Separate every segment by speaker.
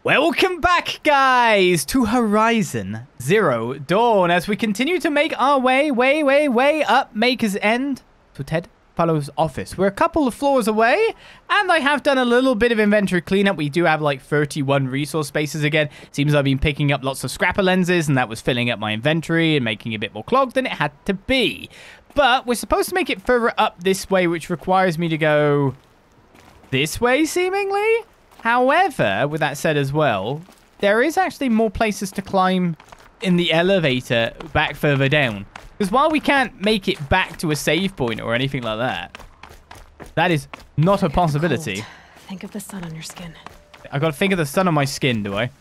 Speaker 1: Welcome back, guys, to Horizon Zero Dawn as we continue to make our way up Maker's End to Ted Fallow's office. We're a couple of floors away, and I have done a little bit of inventory cleanup. We do have like 31 resource spaces again. Seems I've been picking up lots of scrapper lenses, and that was filling up my inventory and making it a bit more clogged than it had to be. But we're supposed to make it further up this way, which requires me to go this way, seemingly. However, with that said as well, there is actually more places to climb in the elevator back further down. Because while we can't make it back to a save point or anything like that, that is not a possibility.
Speaker 2: Cold. Think of the sun on your skin.
Speaker 1: I gotta think of the sun on my skin, do I?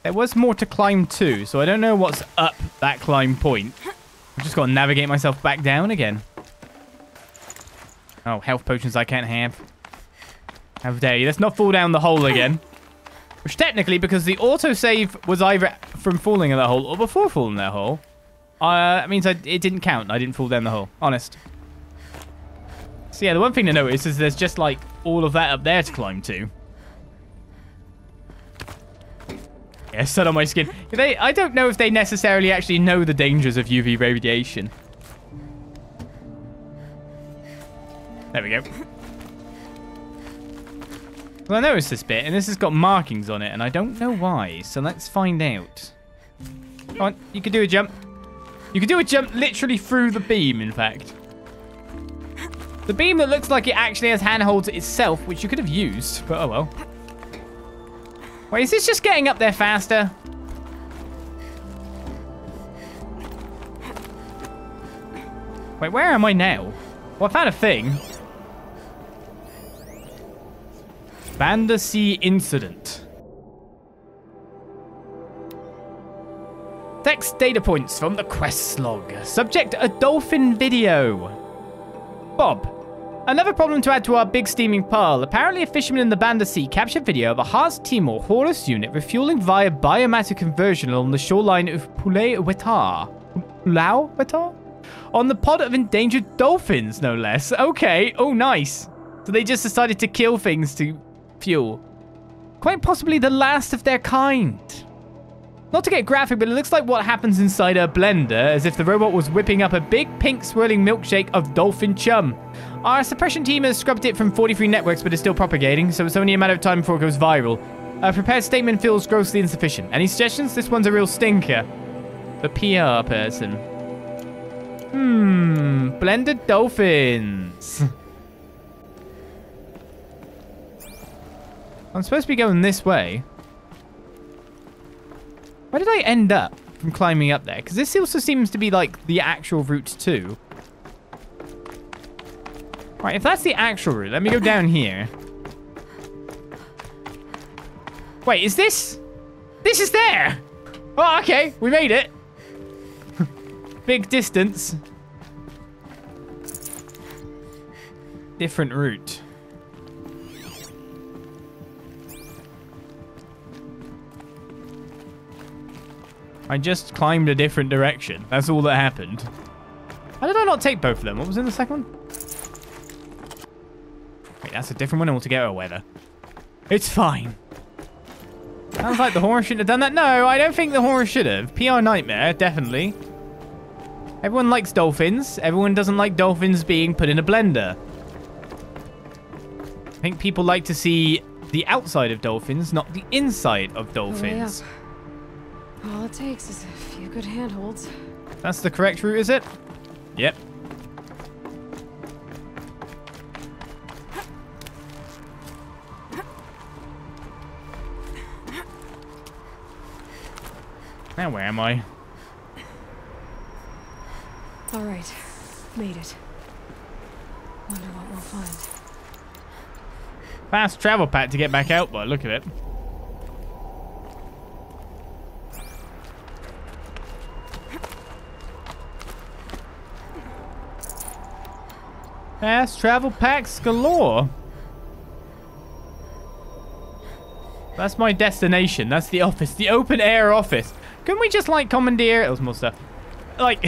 Speaker 1: There was more to climb too, so I don't know what's up that climb point. I've just gotta navigate myself back down again. Oh, health potions I can't have. How dare you. Let's not fall down the hole again. Which technically, because the autosave was either from falling in that hole or before falling in that hole, that means it didn't count. I didn't fall down the hole. Honest. So yeah, the one thing to notice is there's just like all of that up there to climb to. Yeah, sun on my skin. I don't know if they necessarily actually know the dangers of UV radiation. There we go. Well, I noticed this bit, and this has got markings on it, and I don't know why, so let's find out. Come on, you can do a jump. You can do a jump literally through the beam, in fact. The beam that looks like it actually has handholds itself, which you could have used, but oh well. Wait, is this just getting up there faster? Wait, where am I now? Well, I found a thing. Vandersea incident. Text data points from the quest log. Subject: a dolphin video. Bob. Another problem to add to our big steaming pile. Apparently a fisherman in the Vandersea captured video of a Haas Timor Horus unit refueling via biomatic conversion along the shoreline of Pulau Wetar? On the pod of endangered dolphins, no less. Okay. Oh, nice. So they just decided to kill things to fuel. Quite possibly the last of their kind. Not to get graphic, but it looks like what happens inside a blender, as if the robot was whipping up a big pink swirling milkshake of dolphin chum. Our suppression team has scrubbed it from 43 networks, but is still propagating, so it's only a matter of time before it goes viral. A prepared statement feels grossly insufficient. Any suggestions? This one's a real stinker. The PR person. Blended dolphins. I'm supposed to be going this way. Where did I end up from climbing up there? Because this also seems to be like the actual route too. Right, if that's the actual route, let me go down here. Wait, is this? This is there! Oh, okay, we made it. Big distance. Different route. I just climbed a different direction. That's all that happened. How did I not take both of them? What was in the second one? Wait, that's a different one altogether, weather. It's fine. Sounds like the horse shouldn't have done that. No, I don't think the horse should have. PR nightmare, definitely. Everyone likes dolphins. Everyone doesn't like dolphins being put in a blender. I think people like to see the outside of dolphins, not the inside of dolphins.
Speaker 2: All it takes is a few good handholds.
Speaker 1: That's the correct route, is it? Yep. Now where am I?
Speaker 2: All right, made it. Wonder what we'll find.
Speaker 1: Fast travel pack to get back out, but look at it. Fast travel packs galore. That's my destination. That's the office. The open air office. Couldn't we just like commandeer? There was more stuff. Like,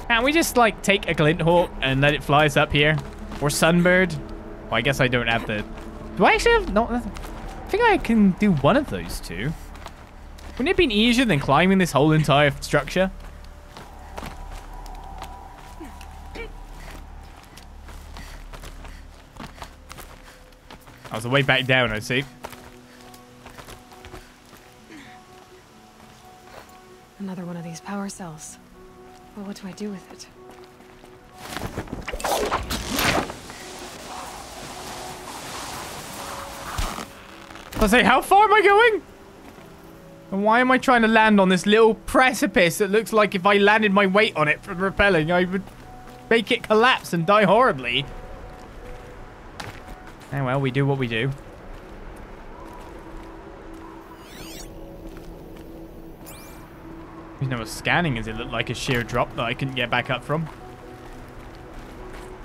Speaker 1: can't we just like take a glint hawk and let it fly us up here? Or sunbird? Well, I guess I don't have the Do I actually have... No, I think I can do one of those two. Wouldn't it have been easier than climbing this whole entire structure? That was the way back down, I see.
Speaker 2: Another one of these power cells. Well, what do I do with it?
Speaker 1: I say, how far am I going? And why am I trying to land on this little precipice that looks like if I landed my weight on it from rappelling, I would make it collapse and die horribly? Oh well, we do what we do. There's no scanning. Does it look like a sheer drop that I couldn't get back up from?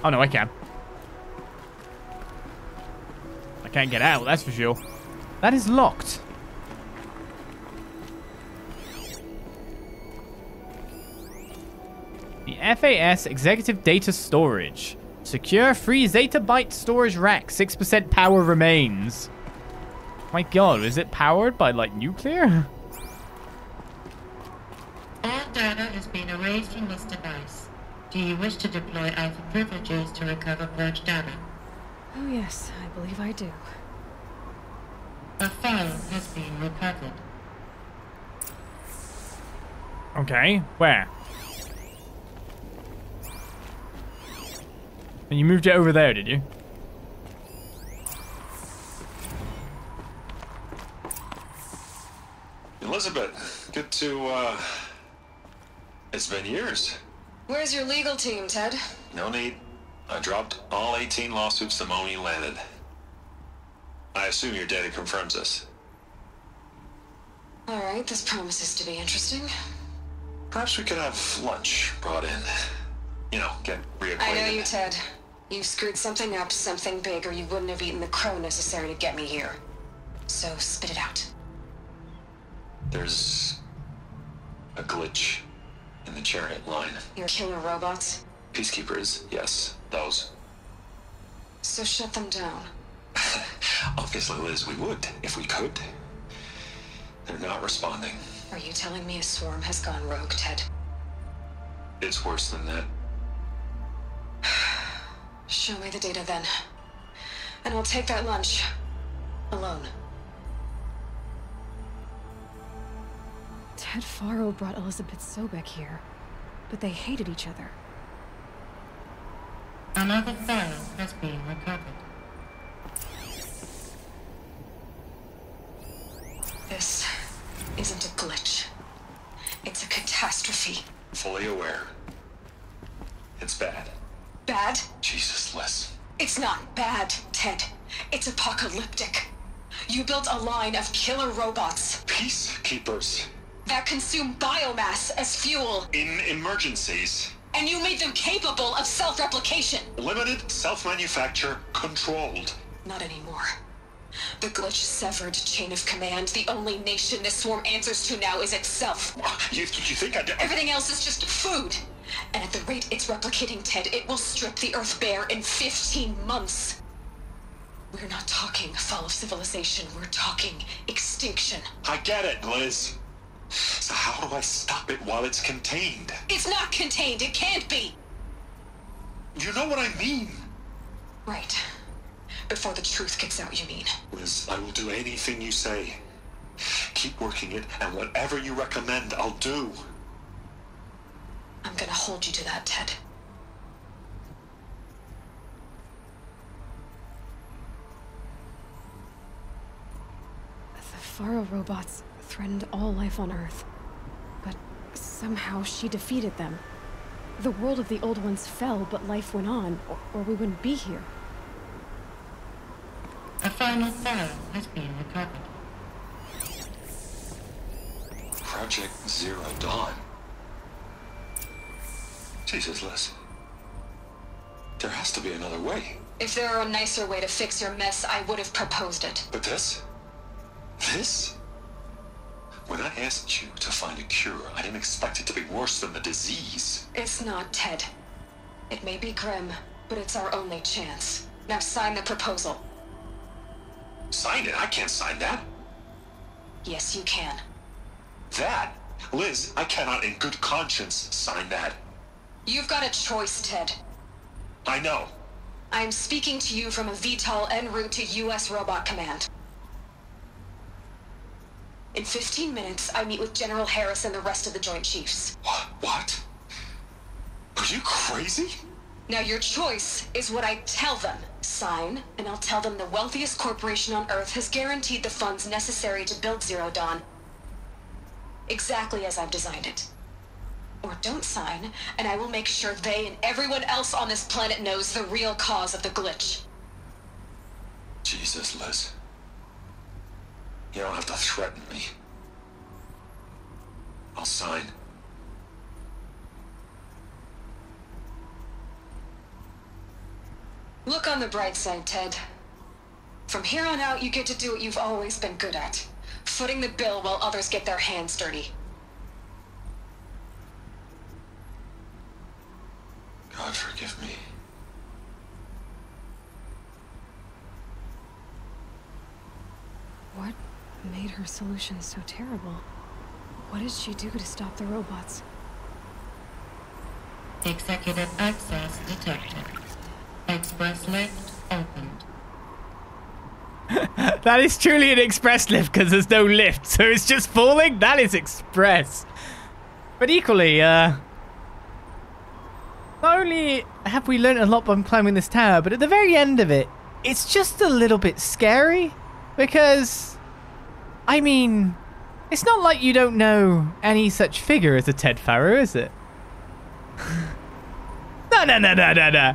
Speaker 1: Oh no, I can. I can't get out, that's for sure. That is locked. The FAS Executive Data Storage. Secure free zettabyte storage rack. 6% power remains. My god, is it powered by, like, nuclear?
Speaker 3: All data is being erased from this device. Do you wish to deploy alpha privileges to recover purged data?
Speaker 2: Oh yes, I believe I do.
Speaker 3: A file has been recovered.
Speaker 1: Okay, where? And you moved it over there, did you?
Speaker 4: Elizabeth, good to, it's been years.
Speaker 2: Where's your legal team, Ted?
Speaker 4: No need. I dropped all 18 lawsuits the moment you landed. I assume your data confirms this.
Speaker 2: Alright, this promises to be interesting.
Speaker 4: Perhaps we could have lunch brought in. You know, get reacquainted.
Speaker 2: I know you, Ted. You screwed something up, something big, or you wouldn't have eaten the crow necessary to get me here. So, spit it out.
Speaker 4: There's a glitch in the chariot line.
Speaker 2: Your killer robots?
Speaker 4: Peacekeepers, yes, those.
Speaker 2: So shut them down.
Speaker 4: Obviously, Liz, we would, if we could. They're not responding.
Speaker 2: Are you telling me a swarm has gone rogue, Ted?
Speaker 4: It's worse than that.
Speaker 2: Show me the data then. And I'll take that lunch. Alone. Ted Faro brought Elizabeth Sobek here, but they hated each other.
Speaker 3: Another file has been recovered.
Speaker 2: This isn't a glitch. It's a catastrophe.
Speaker 4: Fully aware. It's bad.
Speaker 2: Bad?
Speaker 4: Jesus, Liz.
Speaker 2: It's not bad, Ted. It's apocalyptic. You built a line of killer robots
Speaker 4: Peacekeepers.
Speaker 2: that consume biomass as fuel,
Speaker 4: In emergencies.
Speaker 2: and you made them capable of self-replication.
Speaker 4: Limited, self-manufacture, controlled.
Speaker 2: Not anymore. The glitch severed chain of command. The only nation this swarm answers to now is itself.
Speaker 4: You think I did?
Speaker 2: Everything else is just food. And at the rate it's replicating, Ted, it will strip the Earth bare in 15 months. We're not talking fall of civilization. We're talking extinction.
Speaker 4: I get it, Liz. So how do I stop it while it's contained?
Speaker 2: It's not contained. It can't be.
Speaker 4: You know what I mean.
Speaker 2: Right. Before the truth gets out, you mean?
Speaker 4: Liz, I will do anything you say. Keep working it, and whatever you recommend, I'll do.
Speaker 2: I'm gonna hold you to that, Ted. The Faro robots threatened all life on Earth. But somehow she defeated them. The world of the old ones fell, but life went on, or we wouldn't be here.
Speaker 3: A final file has been recovered.
Speaker 4: Project Zero Dawn. Jesus, Liz. There has to be another way.
Speaker 2: If there were a nicer way to fix your mess, I would have proposed it.
Speaker 4: But this? This? When I asked you to find a cure, I didn't expect it to be worse than the disease.
Speaker 2: It's not, Ted. It may be grim, but it's our only chance. Now sign the proposal.
Speaker 4: Sign it? I can't sign that.
Speaker 5: Yes, you can.
Speaker 4: That? Liz, I cannot in good conscience sign that.
Speaker 5: You've got a choice, Ted.
Speaker 4: I know.
Speaker 5: I am speaking to you from a VTOL en route to U.S. Robot Command. In 15 minutes, I meet with General Harris and the rest of the Joint Chiefs.
Speaker 4: What? Are you crazy?
Speaker 5: Now your choice is what I tell them. Sign, and I'll tell them the wealthiest corporation on Earth has guaranteed the funds necessary to build Zero Dawn. Exactly as I've designed it. Or don't sign, and I will make sure they and everyone else on this planet knows the real cause of the glitch.
Speaker 4: Jesus, Liz. You don't have to threaten me. I'll sign.
Speaker 5: Look on the bright side, Ted. From here on out, you get to do what you've always been good at. Footing the bill while others get their hands dirty.
Speaker 4: God forgive me.
Speaker 2: What made her solution so terrible? What did she do to stop the robots?
Speaker 3: Executive access detected. Express lift opened.
Speaker 1: That is truly an express lift because there's no lift, so it's just falling. That is express. But equally, not only have we learned a lot by climbing this tower, but at the very end of it, it's just a little bit scary because, I mean, it's not like you don't know any such figure as a Ted Faro, is it? No.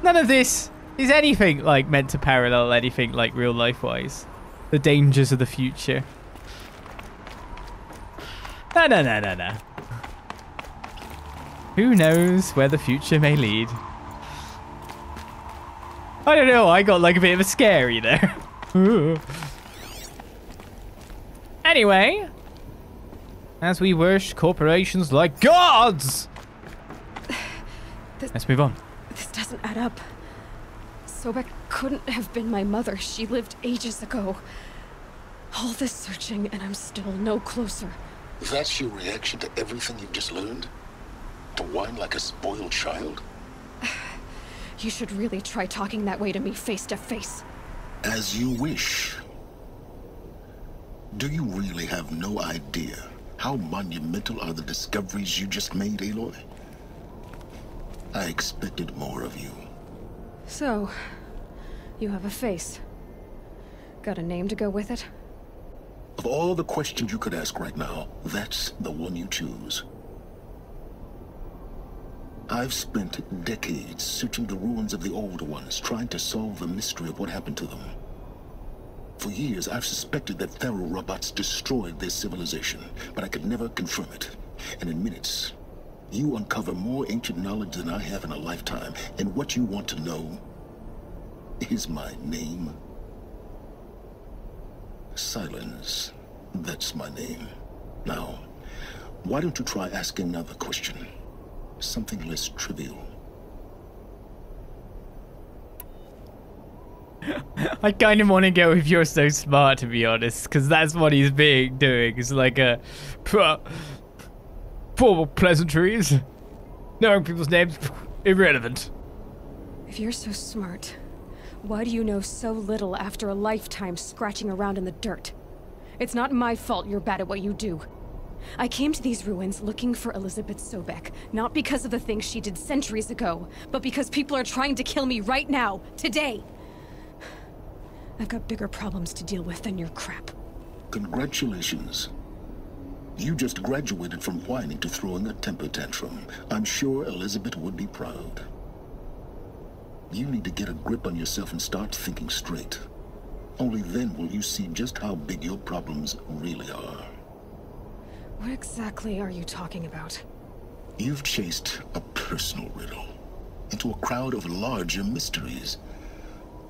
Speaker 1: None of this is anything like meant to parallel anything like real life wise. The dangers of the future. No. Who knows where the future may lead? I don't know, I got like a bit of a scary there. Anyway, as we worship corporations like gods, let's move on.
Speaker 2: This doesn't add up. Sobek couldn't have been my mother. She lived ages ago. All this searching, and I'm still no closer.
Speaker 6: That's your reaction to everything you've just learned? To whine like a spoiled child?
Speaker 2: You should really try talking that way to me face to face.
Speaker 6: As you wish. Do you really have no idea how monumental are the discoveries you just made, Aloy? I expected more of you.
Speaker 2: So, you have a face. Got a name to go with it?
Speaker 6: Of all the questions you could ask right now, that's the one you choose. I've spent decades searching the ruins of the older ones, trying to solve the mystery of what happened to them. For years, I've suspected that Faro robots destroyed their civilization, but I could never confirm it. And in minutes, you uncover more ancient knowledge than I have in a lifetime, and what you want to know is my name. Silence. That's my name. Now, why don't you try asking another question? Something less trivial.
Speaker 1: I kind of want to go if you're so smart, to be honest, because that's what he's doing. It's like a formal pleasantries. Knowing people's names, irrelevant.
Speaker 2: If you're so smart, why do you know so little after a lifetime scratching around in the dirt? It's not my fault you're bad at what you do. I came to these ruins looking for Elizabeth Sobek, not because of the things she did centuries ago, but because people are trying to kill me right now, today. I've got bigger problems to deal with than your crap.
Speaker 6: Congratulations. You just graduated from whining to throwing a temper tantrum. I'm sure Elizabeth would be proud. You need to get a grip on yourself and start thinking straight. Only then will you see just how big your problems really are.
Speaker 2: What exactly are you talking about?
Speaker 6: You've chased a personal riddle into a crowd of larger mysteries.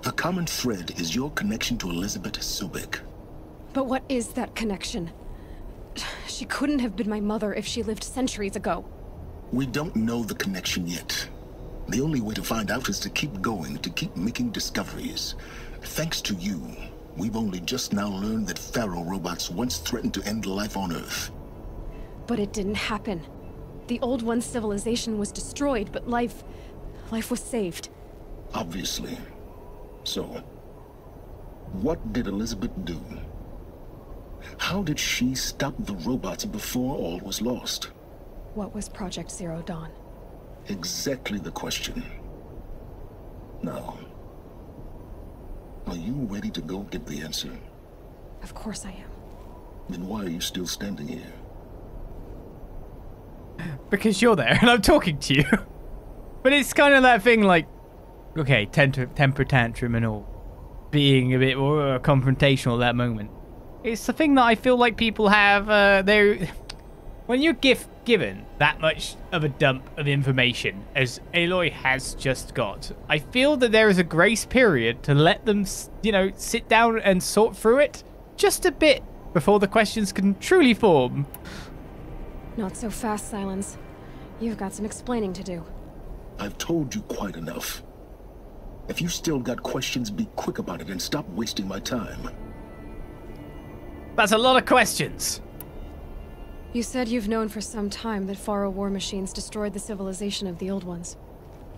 Speaker 6: The common thread is your connection to Elizabeth Sobek.
Speaker 2: But what is that connection? She couldn't have been my mother if she lived centuries ago.
Speaker 6: We don't know the connection yet. The only way to find out is to keep going, to keep making discoveries. Thanks to you, We've only just now learned that Faro robots once threatened to end life on Earth.
Speaker 2: But it didn't happen. The Old One's civilization was destroyed, but life was saved.
Speaker 6: Obviously. So, what did Elizabeth do? How did she stop the robots before all was lost?
Speaker 2: What was Project Zero Dawn?
Speaker 6: Exactly the question. Now, are you ready to go get the answer?
Speaker 2: Of course I am.
Speaker 6: Then why are you still standing here?
Speaker 1: Because you're there and I'm talking to you. But it's kind of that thing like, okay, temper tantrum and all. Being a bit more confrontational at that moment. It's the thing that I feel like people have, when you're given that much of a dump of information, as Aloy has just got, I feel that there is a grace period to let them, sit down and sort through it just a bit before the questions can truly form.
Speaker 2: Not so fast, Silence. You've got some explaining to do.
Speaker 6: I've told you quite enough. If you still got questions, be quick about it and stop wasting my time.
Speaker 1: That's a lot of questions.
Speaker 2: You said you've known for some time that Faro war machines destroyed the civilization of the Old Ones.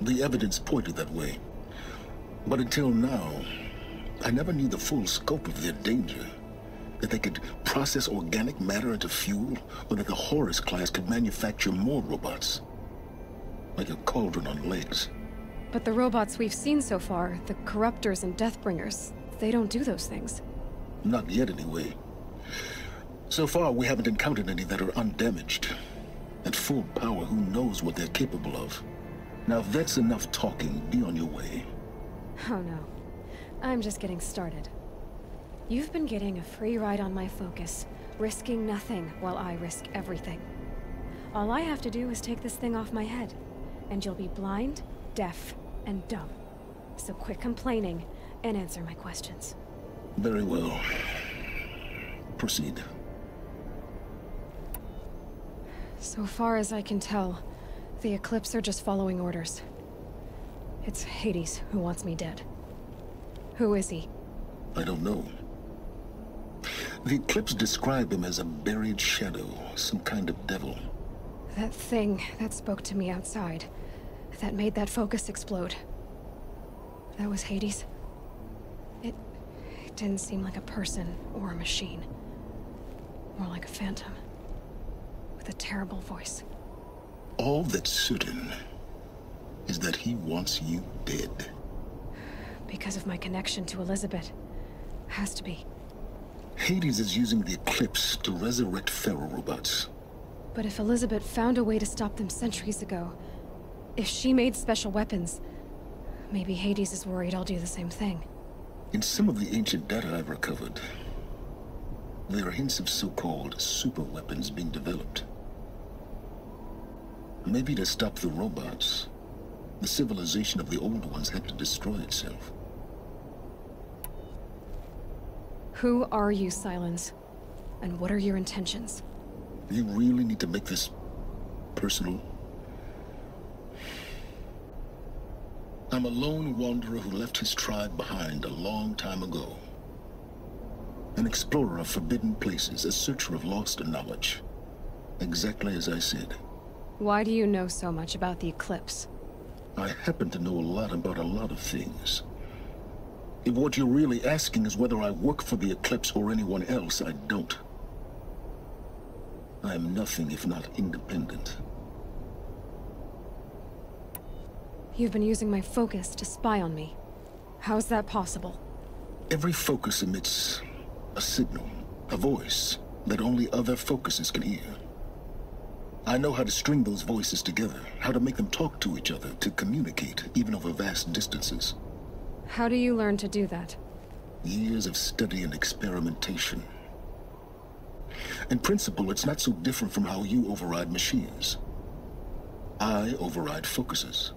Speaker 6: The evidence pointed that way. But until now, I never knew the full scope of their danger. That they could process organic matter into fuel, or that the Horus class could manufacture more robots. Like a cauldron on legs.
Speaker 2: But the robots we've seen so far, the Corruptors and Deathbringers, they don't do those things.
Speaker 6: Not yet, anyway. So far, we haven't encountered any that are undamaged. At full power, who knows what they're capable of? Now, if that's enough talking, be on your way.
Speaker 2: Oh no. I'm just getting started. You've been getting a free ride on my focus, risking nothing while I risk everything. All I have to do is take this thing off my head, and you'll be blind, deaf, and dumb. So quit complaining and answer my questions.
Speaker 6: Very well. Proceed.
Speaker 2: So far as I can tell, the Eclipse are just following orders. It's Hades who wants me dead. Who is he?
Speaker 6: I don't know. The Eclipse describe him as a buried shadow, some kind of devil.
Speaker 2: That thing that spoke to me outside, that made that focus explode. That was Hades. It didn't seem like a person or a machine. More like a phantom. With a terrible voice.
Speaker 6: All that's certain is that he wants you dead.
Speaker 2: Because of my connection to Elizabeth. Has to be.
Speaker 6: Hades is using the Eclipse to resurrect Faro robots.
Speaker 2: But if Elizabeth found a way to stop them centuries ago, if she made special weapons, maybe Hades is worried I'll do the same thing.
Speaker 6: In some of the ancient data I've recovered, there are hints of so-called super weapons being developed. Maybe to stop the robots, the civilization of the Old Ones had to destroy itself.
Speaker 2: Who are you, Silence? And what are your intentions?
Speaker 6: You really need to make this personal? I'm a lone wanderer who left his tribe behind a long time ago. An explorer of forbidden places, a searcher of lost knowledge. Exactly as I said.
Speaker 2: Why do you know so much about the Eclipse?
Speaker 6: I happen to know a lot about a lot of things. If what you're really asking is whether I work for the Eclipse or anyone else, I don't. I am nothing if not independent.
Speaker 2: You've been using my focus to spy on me. How's that possible?
Speaker 6: Every focus emits a signal, a voice, that only other focuses can hear. I know how to string those voices together, how to make them talk to each other, to communicate, even over vast distances.
Speaker 2: How do you learn to do that?
Speaker 6: Years of study and experimentation. In principle, it's not so different from how you override machines. I override focuses.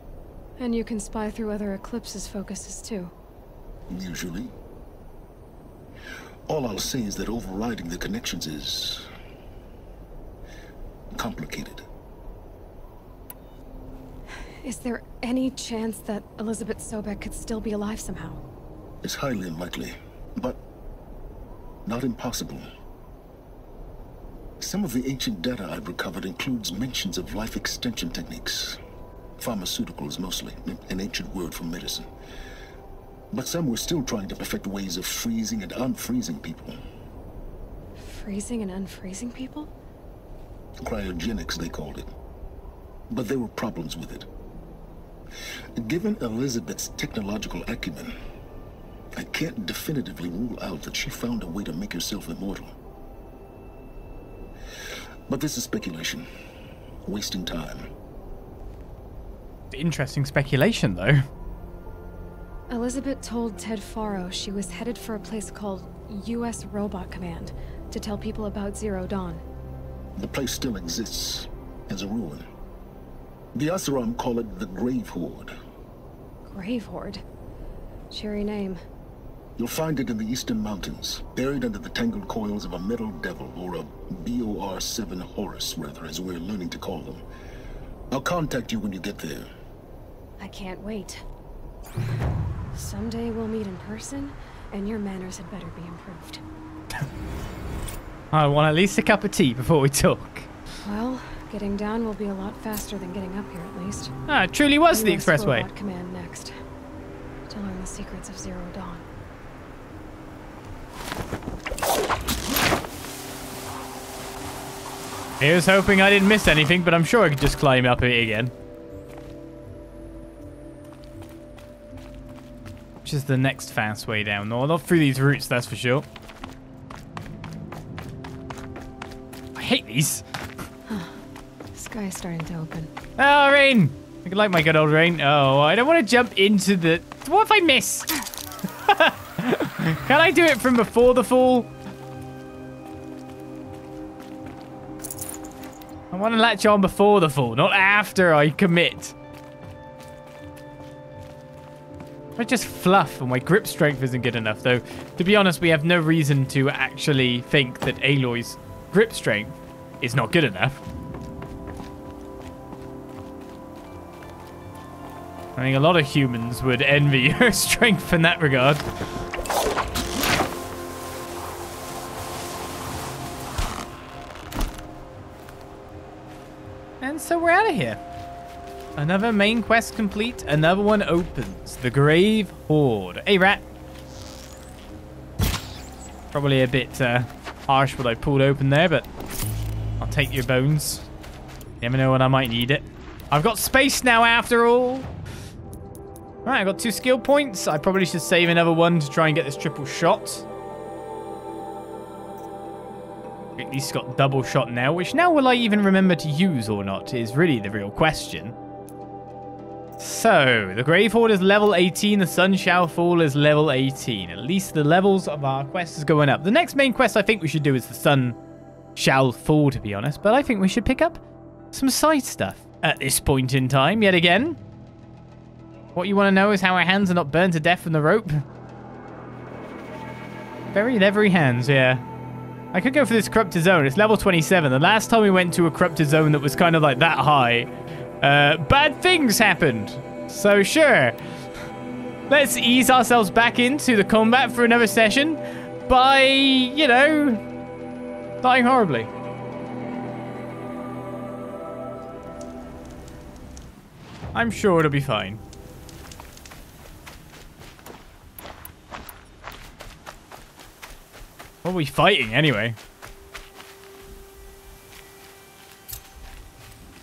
Speaker 2: And you can spy through other Eclipse's focuses too.
Speaker 6: Usually. All I'll say is that overriding the connections is complicated.
Speaker 2: Is there any chance that Elizabeth Sobek could still be alive somehow?
Speaker 6: It's highly unlikely, but not impossible. Some of the ancient data I've recovered includes mentions of life extension techniques. Pharmaceuticals mostly, an ancient word for medicine. But some were still trying to perfect ways of freezing and unfreezing people.
Speaker 2: Freezing and unfreezing people?
Speaker 6: Cryogenics, they called it. But there were problems with it. Given Elizabeth's technological acumen, I can't definitively rule out that she found a way to make herself immortal. But this is speculation. Wasting time.
Speaker 1: Interesting speculation, though.
Speaker 2: Elizabeth told Ted Faro she was headed for a place called U.S. Robot Command to tell people about Zero Dawn.
Speaker 6: The place still exists as a ruin. The Asuram call it the Grave Horde.
Speaker 2: Grave Horde? Cheery name.
Speaker 6: You'll find it in the Eastern Mountains, buried under the tangled coils of a metal devil, or a BOR-7 Horus, rather, as we're learning to call them. I'll contact you when you get there.
Speaker 2: I can't wait. Someday we'll meet in person, and your manners had better be improved.
Speaker 1: I want at least a cup of tea before we talk.
Speaker 2: Well, getting down will be a lot faster than getting up here, at least.
Speaker 1: Ah, it truly was the
Speaker 2: US
Speaker 1: expressway.
Speaker 2: Robot Command next, to learn the secrets of Zero Dawn.
Speaker 1: Here's hoping I didn't miss anything, but I'm sure I could just climb up it again. Which is the next fast way down? No, not through these routes, that's for sure. I hate these.
Speaker 2: Sky's starting to open.
Speaker 1: Oh, rain! I like my good old rain. Oh, I don't want to jump into the... What if I miss? Can I do it from before the fall? I want to latch on before the fall, not after I commit. I just fluff and my grip strength isn't good enough, though. To be honest, we have no reason to actually think that Aloy's grip strength is not good enough. I think a lot of humans would envy her strength in that regard. And so we're out of here. Another main quest complete. Another one opens. The Grave Horde. Hey, rat. Probably a bit harsh what I pulled open there, but I'll take your bones. Never know when I might need it. I've got space now after all. Right, I got 2 skill points. I probably should save another one to try and get this triple shot. At least got double shot now, which now will I even remember to use or not is really the real question. So, the Grave Horde is level 18, the Sun Shall Fall is level 18. At least the levels of our quest is going up. The next main quest I think we should do is the Sun Shall Fall, to be honest, but I think we should pick up some side stuff at this point in time, yet again. What you want to know is how our hands are not burned to death from the rope. Very leathery hands, yeah. I could go for this corrupted zone. It's level 27. The last time we went to a corrupted zone that was kind of like that high, bad things happened. So sure. Let's ease ourselves back into the combat for another session by, you know, dying horribly. I'm sure it'll be fine. What are we fighting, anyway?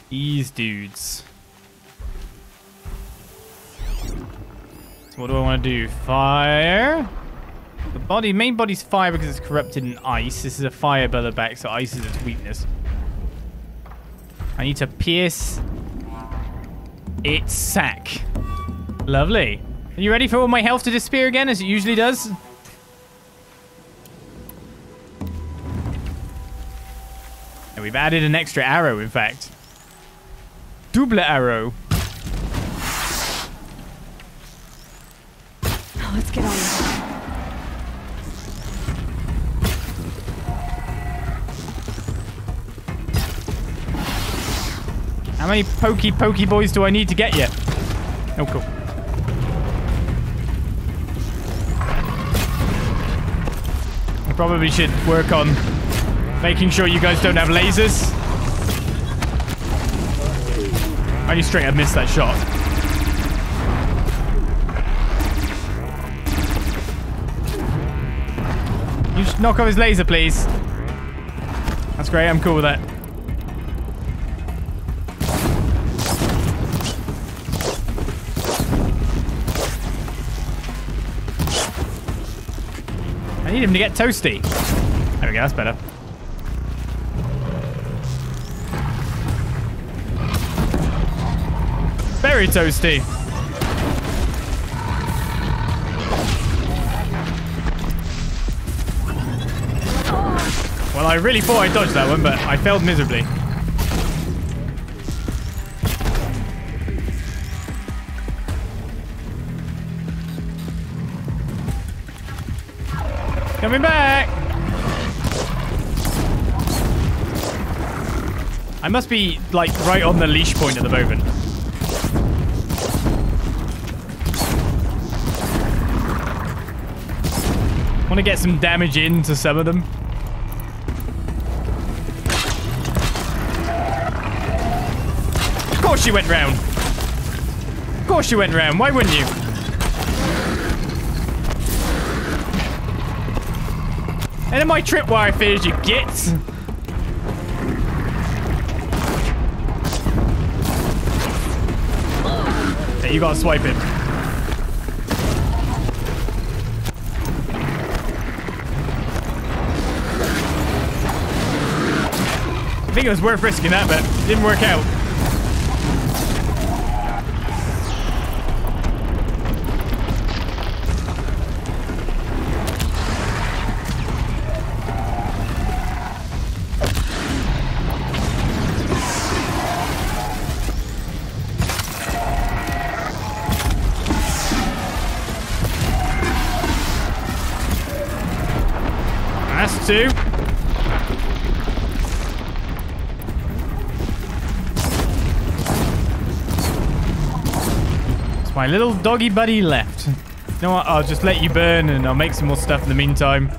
Speaker 1: These dudes. So what do I want to do? Fire? The main body's fire because it's corrupted in ice. This is a fire bellow back, so ice is its weakness. I need to pierce its sack. Lovely. Are you ready for all my health to disappear again, as it usually does? And we've added an extra arrow, in fact. Double arrow.
Speaker 2: Now let's get on with it.
Speaker 1: How many pokey boys do I need to get you? Oh, cool. Probably should work on making sure you guys don't have lasers. I just straight up missed that shot. You should knock off his laser, please. That's great. I'm cool with that. I need him to get toasty. There we go. That's better. Very toasty. Well, I really thought I dodged that one, but I failed miserably. Coming back! I must be, like, right on the leash point at the moment. Want to get some damage into some of them. Of course you went round. Of course you went round. Why wouldn't you? And then my tripwire fears you gits. Hey, you gotta swipe him. I think it was worth risking that, but it didn't work out. That's two. My little doggy buddy left. You know what? I'll just let you burn and I'll make some more stuff in the meantime.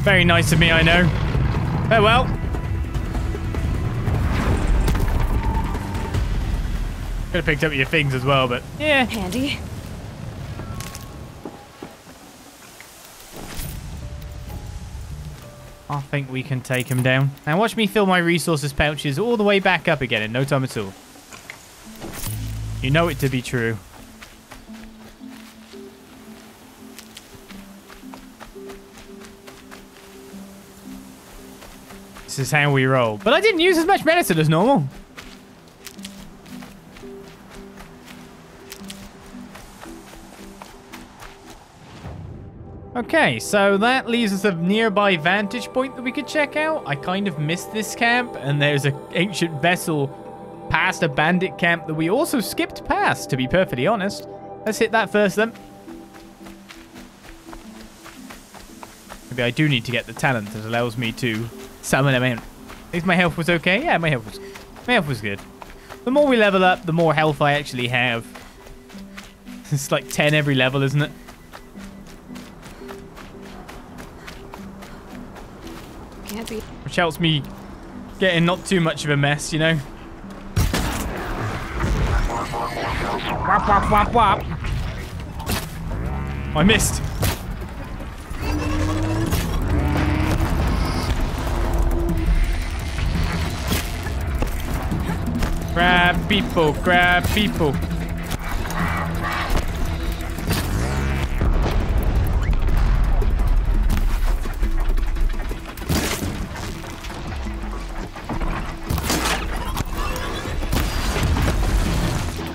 Speaker 1: Very nice of me, I know. Farewell. Could have picked up your things as well, but yeah.
Speaker 2: Handy.
Speaker 1: I think we can take him down. Now watch me fill my resources pouches all the way back up again in no time at all. You know it to be true. This is how we roll. But I didn't use as much medicine as normal. Okay, so that leaves us a nearby vantage point that we could check out. I kind of missed this camp, and there's an ancient vessel past a bandit camp that we also skipped past, to be perfectly honest. Let's hit that first then. Maybe I do need to get the talent that allows me to summon them in. At least my health was okay. Yeah, my health was good. The more we level up, the more health I actually have. It's like 10 every level, isn't it?
Speaker 2: Can't be.
Speaker 1: Which helps me get in not too much of a mess, you know? Wap, wap, wap, wap. I missed. Grab people, grab people.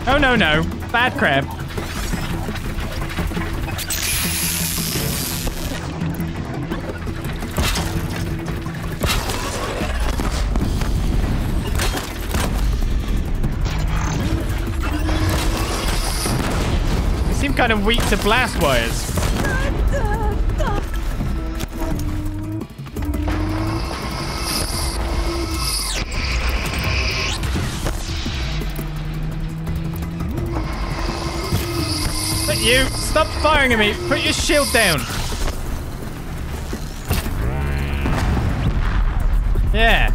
Speaker 1: Oh, no, no. Bad crab. They seem kind of weak to blast wires. You stop firing at me. Put your shield down. Yeah.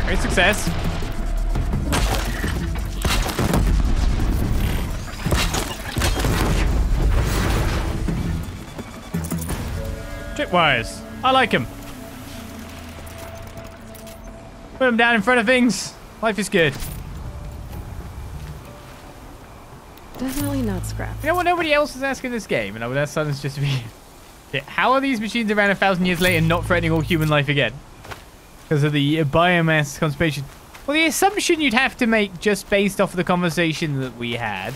Speaker 1: Great success. Tripwires. I like him. Put him down in front of things. Life is good.
Speaker 2: Definitely not scrap.
Speaker 1: You know what nobody else is asking this game? And I would ask Silence just to be... Yeah, how are these machines around 1,000 years later not threatening all human life again? Because of the biomass conservation. Well, the assumption you'd have to make just based off of the conversation that we had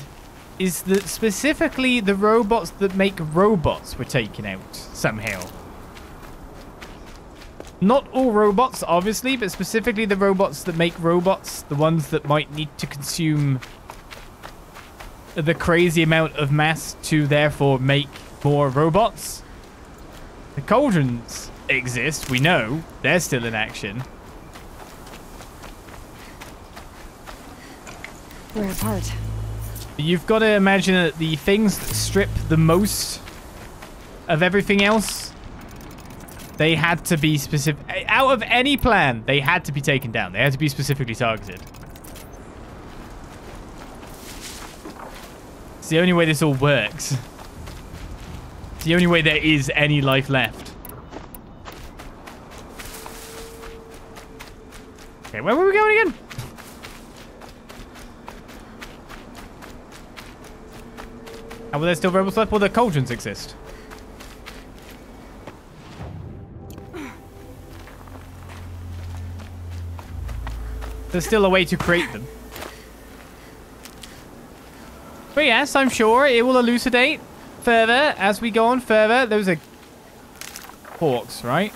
Speaker 1: is that specifically the robots that make robots were taken out somehow. Not all robots, obviously, but specifically the robots that make robots, the ones that might need to consume the crazy amount of mass to therefore make more robots. The cauldrons exist, we know. They're still in action.
Speaker 2: We're apart.
Speaker 1: You've got to imagine that the things that strip the most of everything else, they had to be specific. Out of any plan, they had to be taken down. They had to be specifically targeted. It's the only way this all works. It's the only way there is any life left. Okay, where were we going again? Oh, well, there's still robots left? Well, the cauldrons exist. There's still a way to create them. But yes, I'm sure it will elucidate further as we go on further. Those are hawks, right?